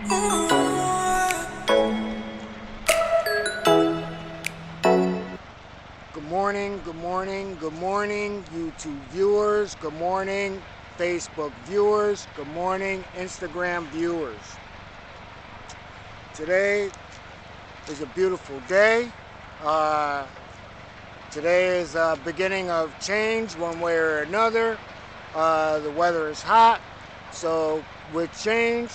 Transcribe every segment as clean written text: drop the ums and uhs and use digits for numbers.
Good morning, good morning, good morning, YouTube viewers. Good morning, Facebook viewers. Good morning, Instagram viewers. Today is a beautiful day. Today is a beginning of change one way or another. The weather is hot, so with change,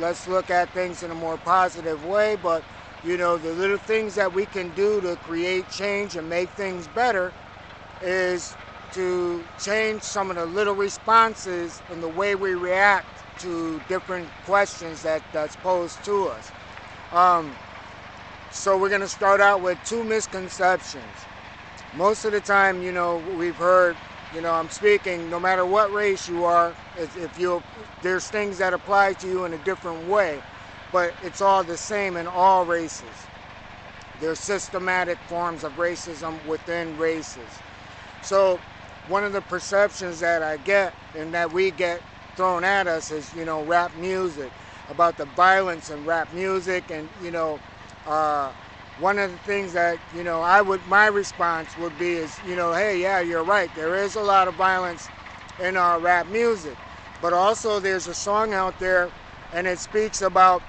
let's look at things in a more positive way. But you know, the little things that we can do to create change and make things better is to change some of the little responses and the way we react to different questions that's posed to us. So we're going to start out with two misconceptions. Most of the time, you know, we've heard, you know, I'm speaking, no matter what race you are, there's things that apply to you in a different way, but it's all the same in all races. There's systematic forms of racism within races. So one of the perceptions that I get and that we get thrown at us is, you know, rap music, about the violence in rap music. And, you know, one of the things that, you know, my response would be is, you know, hey, yeah, you're right. There is a lot of violence in our rap music. But also there's a song out there and it speaks about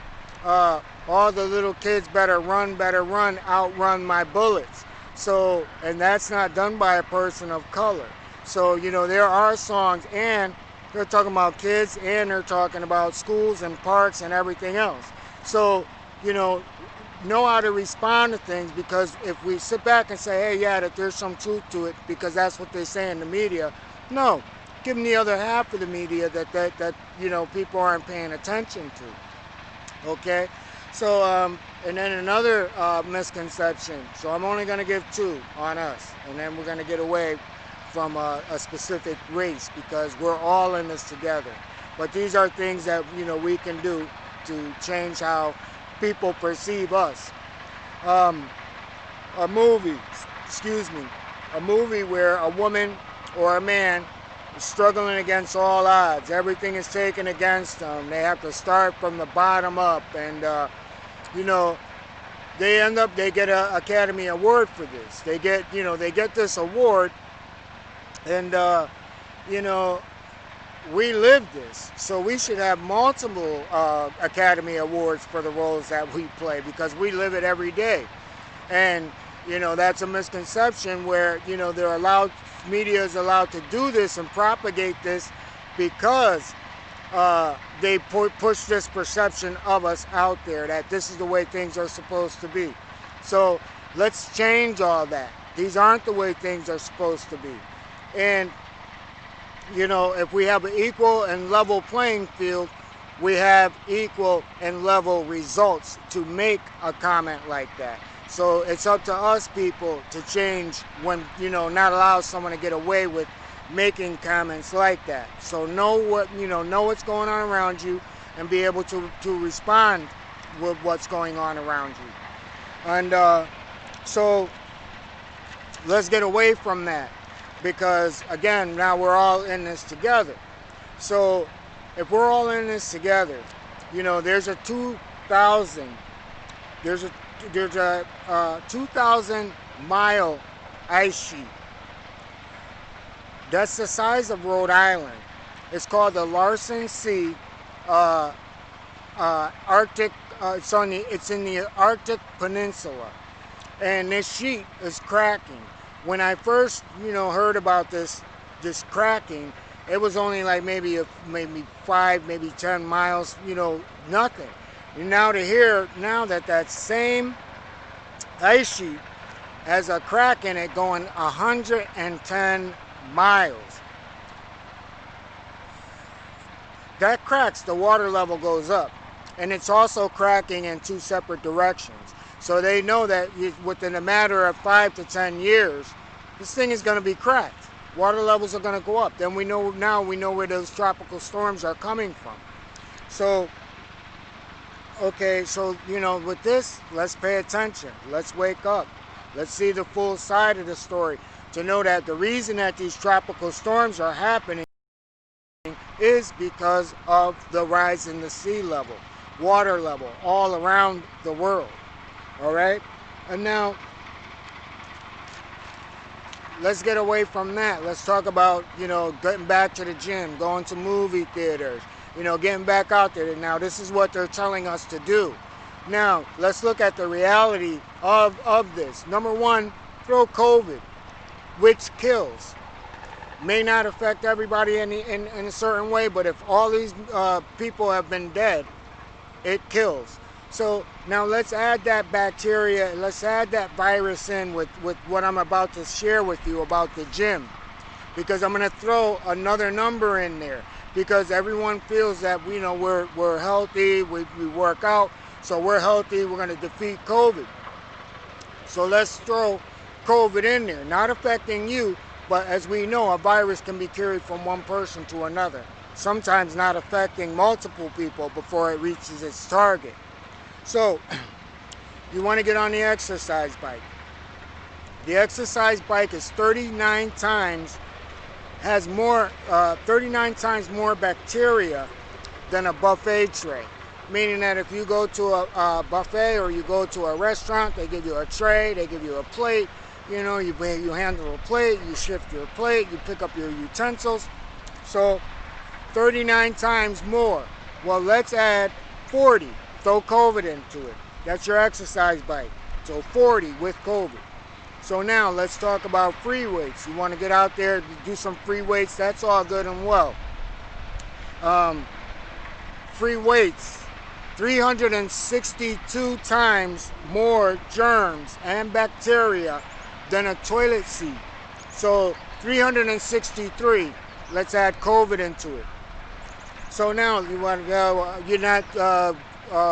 all the little kids better run, outrun my bullets. So, and that's not done by a person of color. So, you know, there are songs, and they're talking about kids, and they're talking about schools and parks and everything else. So, you know how to respond to things, because if we sit back and say, hey, yeah, that there's some truth to it because that's what they say in the media, no, give them the other half of the media that you know, people aren't paying attention to. Okay? So, and then another misconception. So I'm only going to give two on us, and then we're going to get away from a specific race, because we're all in this together. But these are things that, you know, we can do to change how people perceive us. A movie where a woman or a man is struggling against all odds. Everything is taken against them. They have to start from the bottom up, and you know, they get an Academy Award for this. They get this award, and you know, we live this, so we should have multiple Academy Awards for the roles that we play, because we live it every day. And you know, that's a misconception where, you know, media is allowed to do this and propagate this because they push this perception of us out there, that this is the way things are supposed to be. So let's change all that. These aren't the way things are supposed to be. And you know, if we have an equal and level playing field, we have equal and level results to make a comment like that. So it's up to us people to change when, you know, not allow someone to get away with making comments like that. So know what's going on around you, and be able to respond with what's going on around you. And so let's get away from that, because again, now we're all in this together. So if we're all in this together, you know, there's a 2,000 mile ice sheet. That's the size of Rhode Island. It's called the Larsen C Arctic. It's in the Arctic Peninsula, and this sheet is cracking. When I first, you know, heard about this cracking, it was only like maybe 5, maybe 10 miles, you know, nothing. And now to hear now that same ice sheet has a crack in it going 110 miles. That cracks, the water level goes up, and it's also cracking in two separate directions. So they know that within a matter of 5 to 10 years, this thing is going to be cracked. Water levels are going to go up. Then we know where those tropical storms are coming from. So, okay, so, you know, with this, let's pay attention. Let's wake up. Let's see the full side of the story, to know that the reason that these tropical storms are happening is because of the rise in the sea level. water level all around the world. All right? And now, let's get away from that. Let's talk about, getting back to the gym, going to movie theaters, getting back out there. Now, this is what they're telling us to do. Now, let's look at the reality of this. Number one, throw COVID, which kills. May not affect everybody in a certain way, but if all these people have been dead, it kills. So now let's add that bacteria, let's add that virus in with what I'm about to share with you about the gym. Because I'm going to throw another number in there. Because everyone feels that we're healthy, we work out, so we're healthy, we're going to defeat COVID. So let's throw COVID in there. Not affecting you, but as we know, a virus can be carried from one person to another. Sometimes not affecting multiple people before it reaches its target. So, you want to get on the exercise bike. The exercise bike is 39 times more bacteria than a buffet tray. Meaning that if you go to a buffet or you go to a restaurant, they give you a tray, they give you a plate. You handle a plate, you shift your plate, you pick up your utensils. So, 39 times more. Well, let's add 40. Throw COVID into it. That's your exercise bike. So 40 with COVID. So now let's talk about free weights. You want to get out there, do some free weights. That's all good and well. Free weights. 362 times more germs and bacteria than a toilet seat. So 363. Let's add COVID into it. So now you're not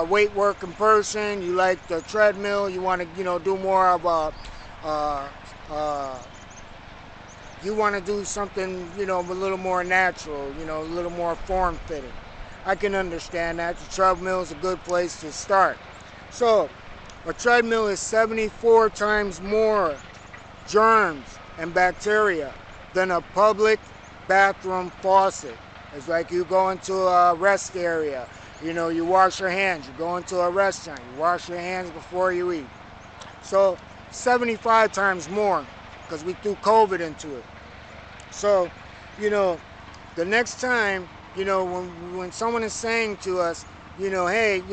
weight working person, you like the treadmill, you want to do more of you want to do something a little more natural, a little more form fitting. I can understand that. The treadmill is a good place to start. So a treadmill is 74 times more germs and bacteria than a public bathroom faucet. It's like you go into a rest area. You wash your hands. You go into a restaurant. You wash your hands before you eat. So 75 times more because we threw COVID into it. So, the next time, when someone is saying to us, hey,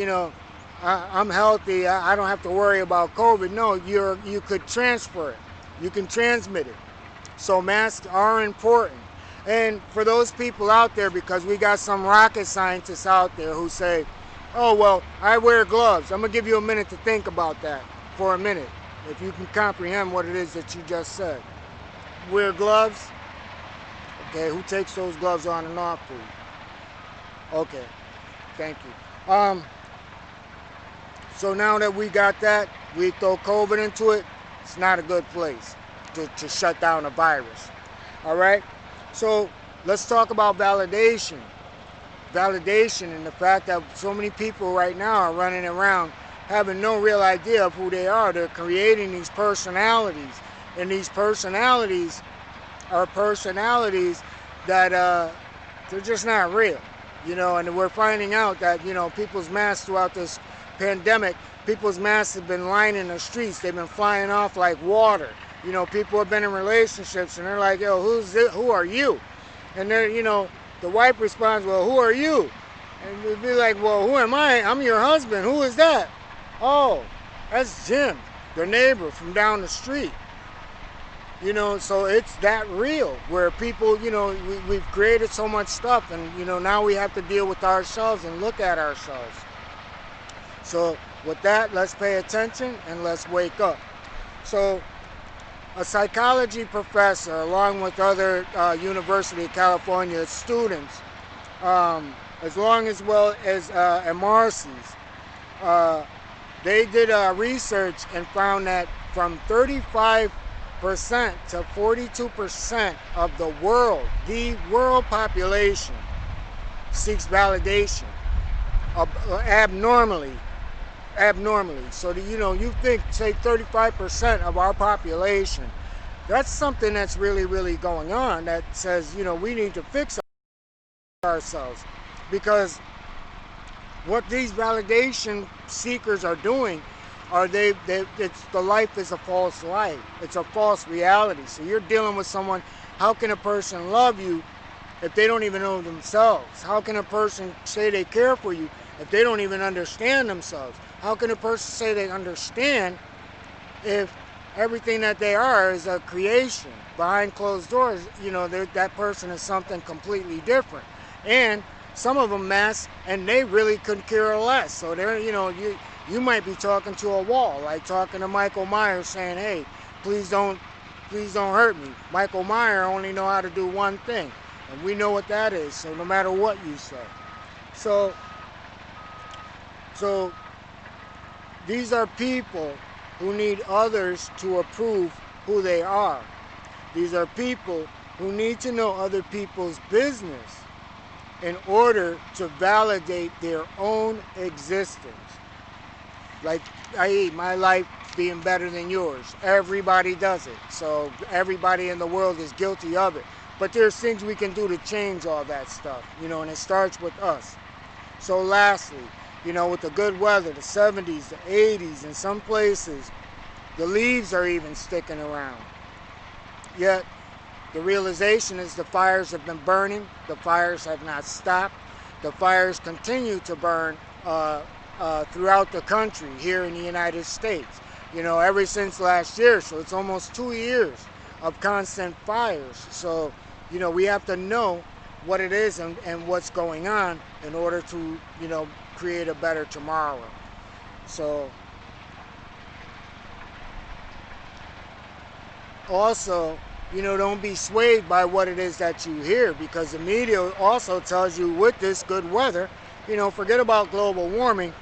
I'm healthy. I don't have to worry about COVID. No, you could transfer it. You can transmit it. So masks are important. And for those people out there, because we got some rocket scientists out there who say, oh, well, I wear gloves. I'm going to give you a minute to think about that for a minute, if you can comprehend what it is that you just said. Wear gloves? Okay, who takes those gloves on and off for you? Okay, thank you. So now that we got that, we throw COVID into it, it's not a good place to shut down a virus. All right? So let's talk about validation. Validation and the fact that so many people right now are running around having no real idea of who they are. They're creating these personalities. And these personalities are personalities that they're just not real. And we're finding out that, people's masks throughout this pandemic, people's masks have been lining the streets. They've been flying off like water. People have been in relationships and they're like, yo, who are you? And they're, the wife responds, well, who are you? And we'd be like, well, who am I? I'm your husband. Who is that? Oh, that's Jim, their neighbor from down the street. So it's that real where people, we've created so much stuff and, now we have to deal with ourselves and look at ourselves. So with that, let's pay attention and let's wake up. So a psychology professor, along with other University of California students, as well as MRCs, they did research and found that from 35% to 42% of the world population seeks validation abnormally. So you think, say 35% of our population, that's something that's really, really going on that says, we need to fix ourselves. Because what these validation seekers are doing are it's the life is a false life. It's a false reality. So you're dealing with someone. How can a person love you if they don't even know themselves? How can a person say they care for you if they don't even understand themselves? How can a person say they understand if everything that they are is a creation? Behind closed doors, you know, that person is something completely different. And some of them mask, and they really couldn't care less. So they're, you know, you might be talking to a wall, like talking to Michael Myers, saying, "Hey, please don't hurt me." Michael Myers only know how to do one thing, and we know what that is. So no matter what you say, so these are people who need others to approve who they are. These are people who need to know other people's business in order to validate their own existence. Like, i.e., my life being better than yours. Everybody does it. So everybody in the world is guilty of it. But there's things we can do to change all that stuff, you know, and it starts with us. So lastly, you know, with the good weather, the 70s, the 80s, in some places, the leaves are even sticking around. Yet, the realization is the fires have been burning. The fires have not stopped. The fires continue to burn throughout the country here in the United States. You know, ever since last year. So it's almost 2 years of constant fires. So, you know, we have to know what it is and what's going on in order to, you know, create a better tomorrow. So, also, you know, don't be swayed by what it is that you hear, because the media also tells you with this good weather, you know, forget about global warming.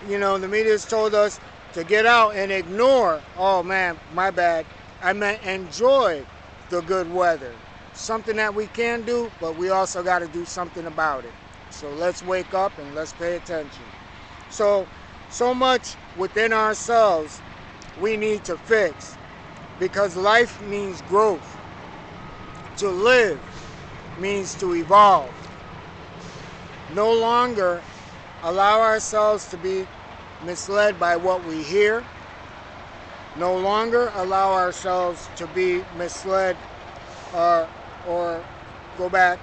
You know, the media has told us to get out and ignore, oh man, my bad, I meant enjoy the good weather. Something that we can do, but we also got to do something about it. So let's wake up and let's pay attention. So much within ourselves we need to fix, because life means growth. To live means to evolve. No longer allow ourselves to be misled by what we hear. No longer allow ourselves to be misled or go back.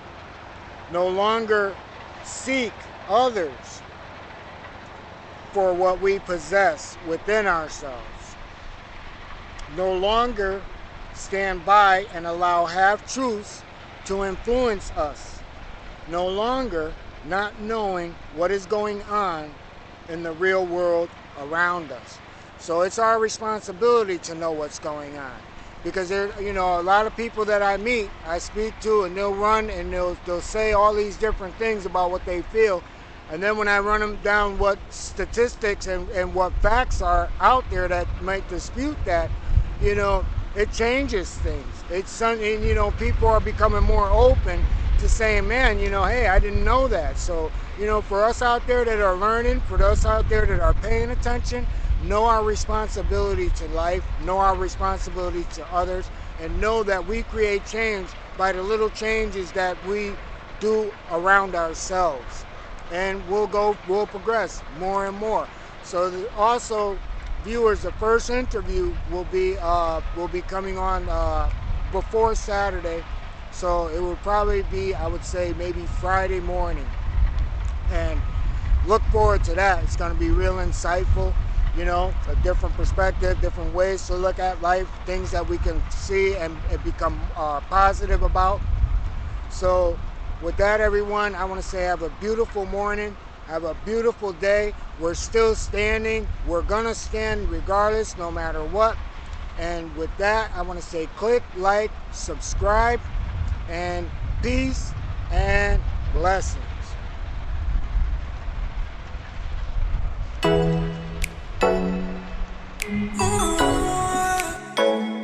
No longer seek others for what we possess within ourselves. No longer stand by and allow half-truths to influence us. No longer not knowing what is going on in the real world around us. So it's our responsibility to know what's going on. Because there, you know, a lot of people that I meet, I speak to, and they'll run and they'll say all these different things about what they feel. And then when I run them down what statistics and what facts are out there that might dispute that, you know, it changes things. It's something, you know, people are becoming more open to saying, man, you know, hey, I didn't know that. So, you know, for us out there that are learning, for us out there that are paying attention, know our responsibility to life, know our responsibility to others, and know that we create change by the little changes that we do around ourselves. And we'll progress more and more. So also, viewers, the first interview will be coming on before Saturday. So it will probably be, I would say, maybe Friday morning. And look forward to that. It's going to be real insightful. You know, a different perspective, different ways to look at life, things that we can see and become positive about. So with that, everyone, I want to say have a beautiful morning, have a beautiful day. We're still standing. We're going to stand regardless, no matter what. And with that, I want to say click, like, subscribe, and peace and blessings.